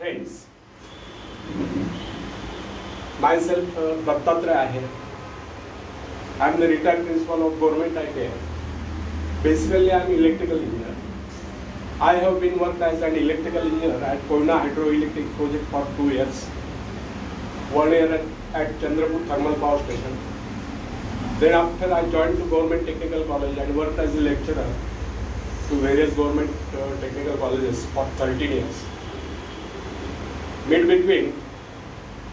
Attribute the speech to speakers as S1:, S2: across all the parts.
S1: friends. Myself, Dattatreya Ahir. I am the retired principal of Government ITI. Basically, I am electrical engineer. I have been worked as an electrical engineer at Koyna Hydroelectric Project for 2 years. 1 year at Chandrapur Thermal Power Station. Then after I joined to Government Technical College and worked as a lecturer to various government technical colleges for 13 years. Mid between,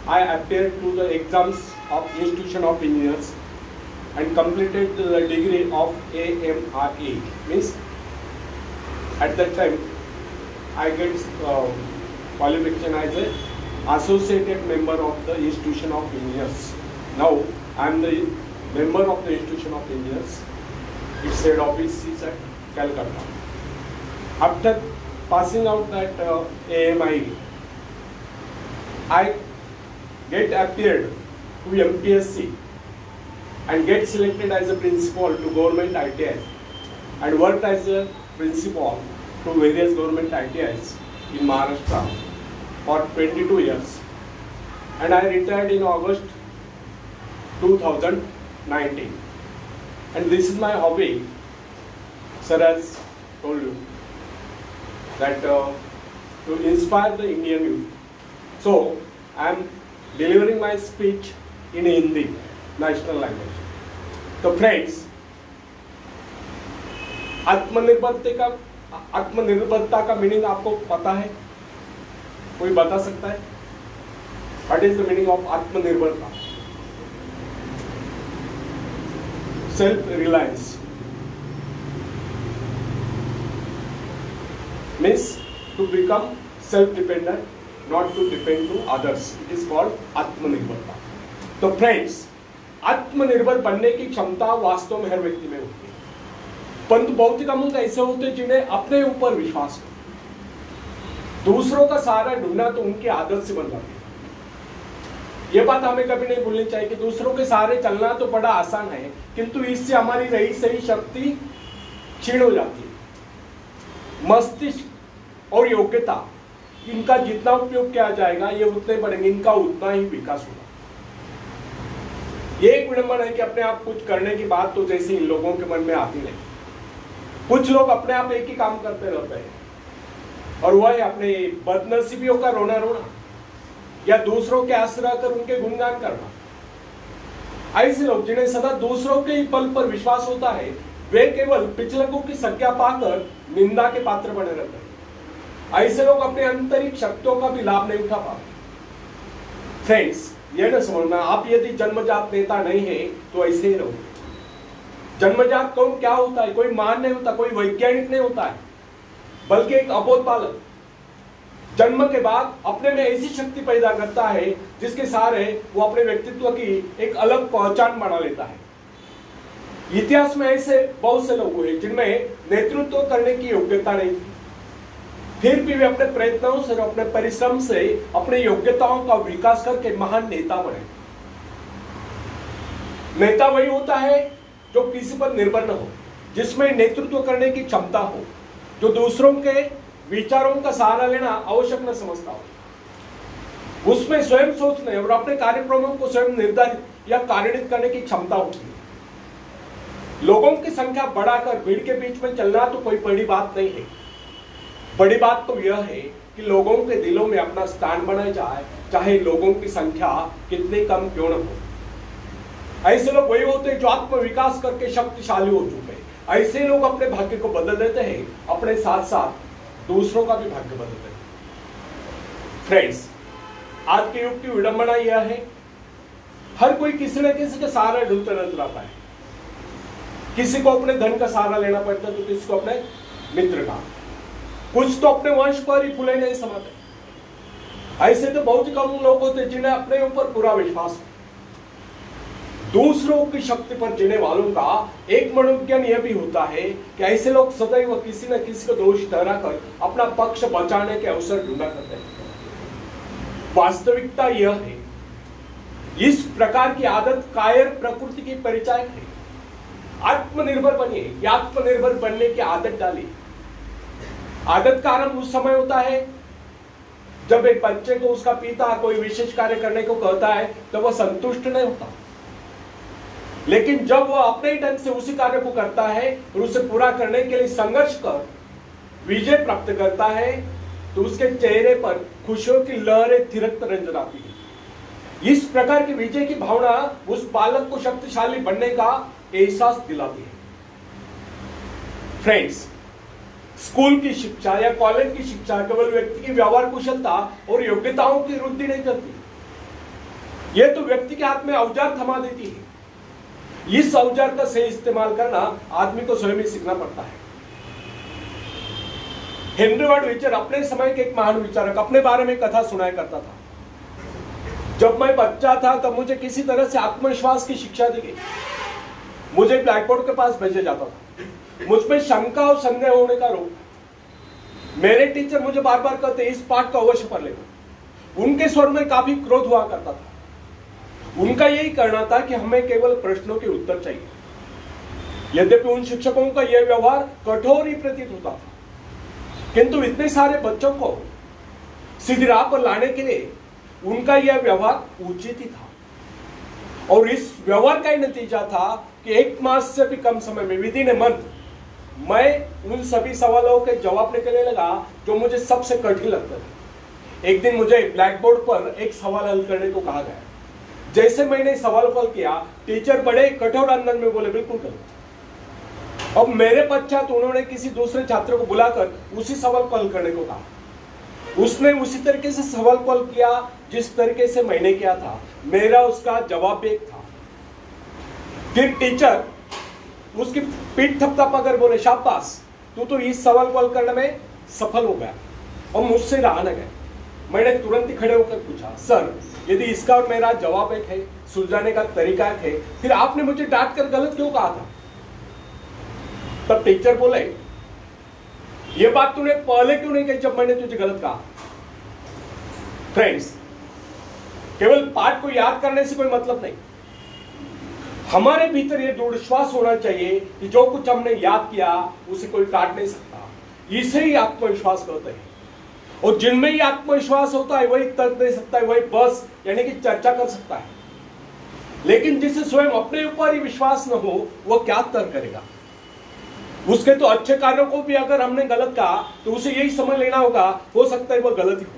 S1: I appeared to the exams of Institution of Engineers and completed the degree of AMRE. Means at that time I get qualification as an associated member of the Institution of Engineers. Now I am the member of the Institution of Engineers. Its head office is at Calcutta. After passing out that AMRE, I get appeared to MPSC and get selected as a principal to Government ITIs and worked as a principal to various Government ITIs in Maharashtra for 22 years. And I retired in August 2019. And this is my hobby. Sir has told you that to inspire the Indian youth. So I am delivering my speech in Hindi, national language. तो friends, आत्मनिर्भरता का meaning आपको पता है? कोई बता सकता है? What is the meaning of आत्मनिर्भरता? Self reliance means to become self-dependent, not to depend to others. It is called आत्मनिर्भरता. तो फ्रेंड्स, आत्मनिर्भर बनने की क्षमता वास्तव में हर व्यक्ति में होती है, परंतु बहुत ही कम लोग ऐसे होते हैं जिन्हें अपने ऊपर विश्वास हो। दूसरों का सहारा ढूंढना तो उनकी आदत से बन जाती है। ये बात हमें कभी नहीं भूलनी चाहिए कि दूसरों के सहारे चलना तो बड़ा आसान है, किंतु इससे हमारी रही सही शक्ति क्षीण हो जाती है। मस्तिष्क और योग्यता, इनका जितना उपयोग किया जाएगा ये उतने बढ़ेंगे, इनका उतना ही विकास होगा। ये एक विडंबना है कि अपने आप कुछ करने की बात तो जैसे इन लोगों के मन में आती नहीं। कुछ लोग अपने आप एक ही काम करते रहते हैं और वह है अपने बदनसीबियों का रोना रोना या दूसरों के आश्रय कर उनके गुणगान करना। ऐसे लोग जिन्हें सदा दूसरों के ही बल पर विश्वास होता है, वे केवल पिछलकों की संज्ञा पाकर निंदा के पात्र बने रहते हैं। ऐसे लोग अपने आंतरिक शक्तियों का भी लाभ नहीं उठा पाते। फ्रेंड्स, यह न समझना आप यदि जन्मजात नेता नहीं है तो ऐसे ही रहो। जन्मजात कौन क्या होता है? कोई महान नहीं होता, कोई वैज्ञानिक नहीं होता है, बल्कि एक अबोध बालक जन्म के बाद अपने में ऐसी शक्ति पैदा करता है जिसके सहारे वो अपने व्यक्तित्व की एक अलग पहचान बना लेता है। इतिहास में ऐसे बहुत से लोग हुए जिनमें नेतृत्व करने की योग्यता नहीं थी, फिर भी वे अपने प्रयत्नों से, अपने परिश्रम से अपने योग्यताओं का विकास करके महान नेता बने। नेता वही होता है जो किसी पर निर्भर न हो, जिसमें नेतृत्व करने की क्षमता हो, जो दूसरों के विचारों का सहारा लेना आवश्यक न समझता हो, उसमें स्वयं सोचने और अपने कार्यक्रमों को स्वयं निर्धारित या कार्यान्वित करने की क्षमता होती है। लोगों की संख्या बढ़ाकर भीड़ के बीच में चलना तो कोई बड़ी बात नहीं है। बड़ी बात तो यह है कि लोगों के दिलों में अपना स्थान बनाया जाए, चाहे लोगों की संख्या कितनी कम क्यों न हो। ऐसे लोग वही होते हैं जो आत्म विकास करके शक्तिशाली हो चुके हैं। ऐसे लोग अपने भाग्य को बदल देते हैं, अपने साथ साथ दूसरों का भी भाग्य बदलते हैं। फ्रेंड्स, आज के युग की विडंबना यह है, हर कोई किसी न किसी का सहारा ढूंढते नजर आता है। किसी को अपने धन का सहारा लेना पड़ता है तो किसी को अपने मित्र का, कुछ तो अपने वंश पर ही फूले नहीं समाते। ऐसे तो बहुत ही कम लोग होते जिन्हें अपने ऊपर पूरा विश्वास है। दूसरों की शक्ति पर जीने वालों का एक मनोविज्ञान यह भी होता है कि ऐसे लोग सदैव किसी न किसी को दोषी ठहराकर अपना पक्ष बचाने के अवसर ढूंढा करते हैं। वास्तविकता यह है, इस प्रकार की आदत कायर प्रकृति की परिचायक है। आत्मनिर्भर बनिए, या आत्मनिर्भर बनने की आदत डालिए। आदत का आरंभ उस समय होता है जब एक बच्चे को उसका पिता कोई विशेष कार्य करने को कहता है तो वह संतुष्ट नहीं होता, लेकिन जब वह अपने ढंग से उसी कार्य को करता है और उसे पूरा करने के लिए संघर्ष कर विजय प्राप्त करता है तो उसके चेहरे पर खुशियों की लहरें थिरकती नजर आती है। इस प्रकार की विजय की भावना उस बालक को शक्तिशाली बनने का एहसास दिलाती है। फ्रेंड्स, स्कूल की शिक्षा या कॉलेज की शिक्षा केवल व्यक्ति की व्यवहार कुशलता और योग्यताओं की वृद्धि नहीं करती, यह तो व्यक्ति के हाथ में औजार थमा देती है। इस औजार का सही इस्तेमाल करना आदमी को स्वयं ही सीखना पड़ता है। हेनरी वार्ड बीचर अपने समय के एक महान विचारक अपने बारे में कथा सुनाया करता था। जब मैं बच्चा था तब मुझे किसी तरह से आत्मविश्वास की शिक्षा दी गई। मुझे ब्लैक बोर्ड के पास भेजा जाता था। मुझ में शंका और संदेह होने का रोग था। मेरे टीचर मुझे बार बार कहते इस पाठ को अवश्य पढ़ लेना। उनके स्वर में काफी क्रोध हुआ करता था। उनका यही कहना था कि हमें केवल प्रश्नों के उत्तर चाहिए। यद्यपि उन शिक्षकों का यह व्यवहार कठोर ही प्रतीत होता था, किंतु इतने सारे बच्चों को सीधी राह पर लाने के लिए उनका यह व्यवहार उचित ही था। और इस व्यवहार का ही नतीजा था कि 1 मास से भी कम समय में विदिन ए मंथ मैं उन सभी सवालों के जवाब निकलने लगा जो मुझे सबसे कठिन लगता था। एक दिन मुझे ब्लैक बोर्ड पर एक सवाल हल करने को कहा गया। जैसे मैंने सवाल हल किया, टीचर बड़े कठोर अंदाज में बोले बिल्कुल गलत। अब मेरे पश्चात उन्होंने किसी दूसरे छात्र को बुलाकर उसी सवाल को हल करने को कहा। उसने उसी तरीके से सवाल को हल किया जिस तरीके से मैंने किया था। मेरा उसका जवाब एक था। फिर टीचर उसकी पीठ थपथपाकर बोले शाबाश, तू तो इस सवाल को हल करने में सफल हो गया। और मुझसे रहा न गया। मैंने तुरंत ही खड़े होकर पूछा, सर यदि इसका और मेरा जवाब एक है, सुलझाने का तरीका एक है, फिर आपने मुझे डांट कर गलत क्यों कहा था? तब टीचर बोले, ये बात तूने पहले क्यों नहीं कही जब मैंने तुझे गलत कहा? फ्रेंड्स, केवल पाठ को याद करने से कोई मतलब नहीं। हमारे भीतर यह दृढ़ विश्वास होना चाहिए कि जो कुछ हमने याद किया उसे कोई काट नहीं सकता। इसे ही आत्मविश्वास कहते हैं। और जिनमें ही आत्मविश्वास होता है वही तर्क दे सकता है, वही बस यानी कि चर्चा कर सकता है। लेकिन जिसे स्वयं अपने ऊपर ही विश्वास न हो वह क्या तर्क करेगा? उसके तो अच्छे कार्यों को भी अगर हमने गलत कहा तो उसे यही समझ लेना होगा, हो सकता है वह गलत ही हो।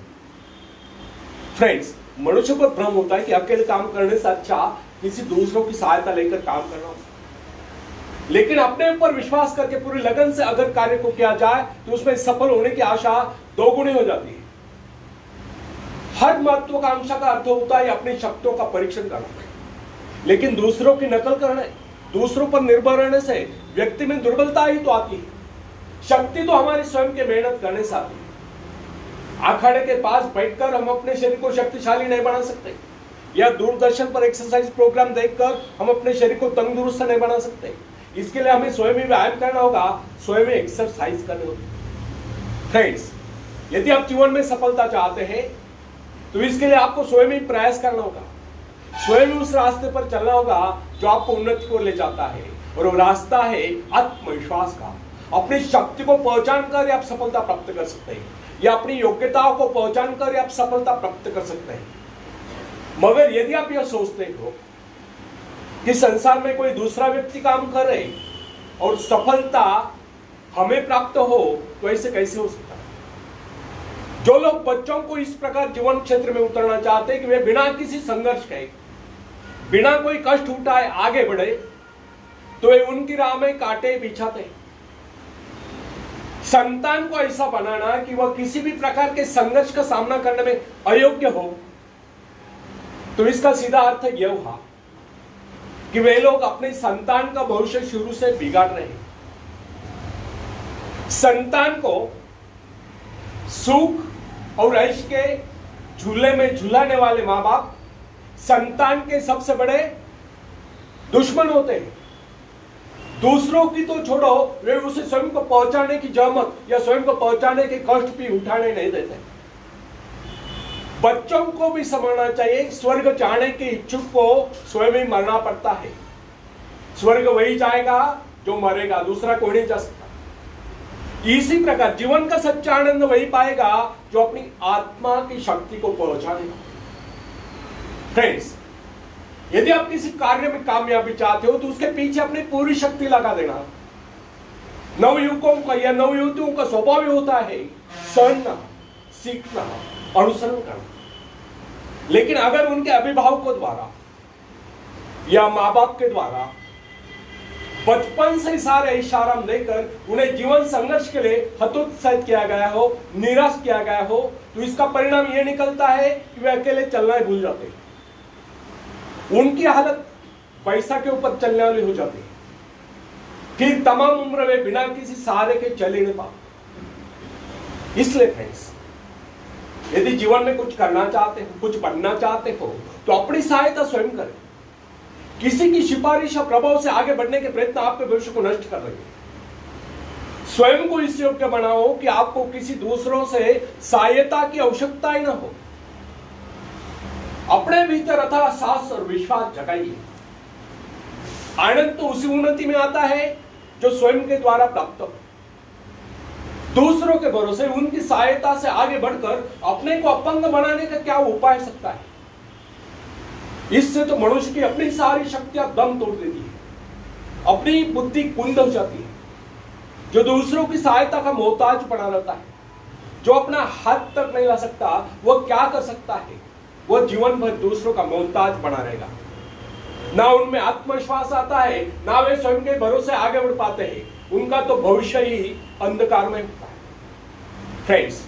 S1: फ्रेंड्स, मनुष्य को भ्रम होता है कि अकेले काम करने से अच्छा किसी दूसरों की सहायता लेकर काम करना होता है। लेकिन अपने ऊपर विश्वास करके पूरी लगन से अगर कार्य को किया जाए तो उसमें सफल होने की आशा दोगुनी हो जाती है। हर महत्वाकांक्षा का अर्थ होता है अपनी शक्तियों का परीक्षण करना, लेकिन दूसरों की नकल करने, दूसरों पर निर्भर रहने से व्यक्ति में दुर्बलता ही तो आती है। शक्ति तो हमारी स्वयं के मेहनत करने से आती है। अखाड़े के पास बैठकर हम अपने शरीर को शक्तिशाली नहीं बना सकते, या दूरदर्शन पर एक्सरसाइज प्रोग्राम देखकर हम अपने शरीर को तंदुरुस्त नहीं बना सकते। इसके लिए हमें स्वयं ही व्यायाम करना होगा, स्वयं ही एक्सरसाइज करनी होगी। फ्रेंड्स, यदि आप जीवन में सफलता चाहते हैं तो इसके लिए आपको स्वयं ही प्रयास करना होगा, स्वयं उस रास्ते पर चलना होगा जो आपको उन्नति को ले जाता है। और वो रास्ता है आत्मविश्वास का। अपनी शक्ति को पहचान कर आप सफलता प्राप्त कर सकते हैं, या अपनी योग्यताओं को पहचान कर आप सफलता प्राप्त कर सकते हैं। मगर यदि आप यह सोचते हो कि संसार में कोई दूसरा व्यक्ति काम कर रहे और सफलता हमें प्राप्त हो, तो ऐसे कैसे हो सकता है? जो लोग बच्चों को इस प्रकार जीवन क्षेत्र में उतरना चाहते हैं कि वे बिना किसी संघर्ष के, बिना कोई कष्ट उठाए आगे बढ़े, तो वे उनकी राह में कांटे बिछाते हैं। संतान को ऐसा बनाना कि वह किसी भी प्रकार के संघर्ष का सामना करने में अयोग्य हो, तो इसका सीधा अर्थ यह हुआ कि वे लोग अपने संतान का भविष्य शुरू से बिगाड़ रहे हैं। संतान को सुख और ऐश के झूले में झुलाने वाले मां बाप संतान के सबसे बड़े दुश्मन होते हैं। दूसरों की तो छोड़ो, वे उसे स्वयं को पहुंचाने की जहमत या स्वयं को पहुंचाने के कष्ट भी उठाने नहीं देते। बच्चों को भी समझना चाहिए, स्वर्ग जाने के इच्छुक को स्वयं ही मरना पड़ता है। स्वर्ग वही जाएगा जो मरेगा, दूसरा कोई नहीं जा सकता। इसी प्रकार जीवन का सच्चा आनंद वही पाएगा जो अपनी आत्मा की शक्ति को पहचानेगा। फ्रेंड्स, यदि आप किसी कार्य में कामयाबी चाहते हो तो उसके पीछे अपनी पूरी शक्ति लगा देना। नवयुवकों का या नवयुवतियों का स्वभाव ही होता है सहना, सीखना, अनुसरण करना। लेकिन अगर उनके अभिभावकों द्वारा या माँ बाप के द्वारा बचपन से सारे इशारा देकर उन्हें जीवन संघर्ष के लिए हतोत्साहित किया गया हो, निराश किया गया हो, तो इसका परिणाम यह निकलता है कि वे अकेले चलना ही भूल जाते हैं। उनकी हालत पैसा के ऊपर चलने वाली हो जाती है। फिर तमाम उम्र वे बिना किसी सहारे के चल ही नहीं पाते। इसलिए फ्रेंड्स, यदि जीवन में कुछ करना चाहते हो, कुछ बनना चाहते हो, तो अपनी सहायता स्वयं करें। किसी की सिफारिश या प्रभाव से आगे बढ़ने के प्रयत्न आपके भविष्य को नष्ट कर रहे हैं। स्वयं को इस योग्य बनाओ कि आपको किसी दूसरों से सहायता की आवश्यकता ही ना हो। अपने भीतर अथाह साहस और विश्वास जगाइए। आनंद तो उसी उन्नति में आता है जो स्वयं के द्वारा प्राप्त हो। दूसरों के भरोसे उनकी सहायता से आगे बढ़कर अपने को अपंग बनाने का क्या उपाय सकता है? इससे तो मनुष्य की अपनी सारी शक्तियां दम तोड़ देती है, अपनी बुद्धि कुंद हो जाती है। जो दूसरों की सहायता का मोहताज बना रहता है, जो अपना हाथ तक नहीं ला सकता, वह क्या कर सकता है? वह जीवन भर दूसरों का मोहताज बना रहेगा। ना उनमें आत्मविश्वास आता है, ना वे स्वयं के भरोसे आगे बढ़ पाते हैं। उनका तो भविष्य ही अंधकार में होता है। फ्रेंड्स,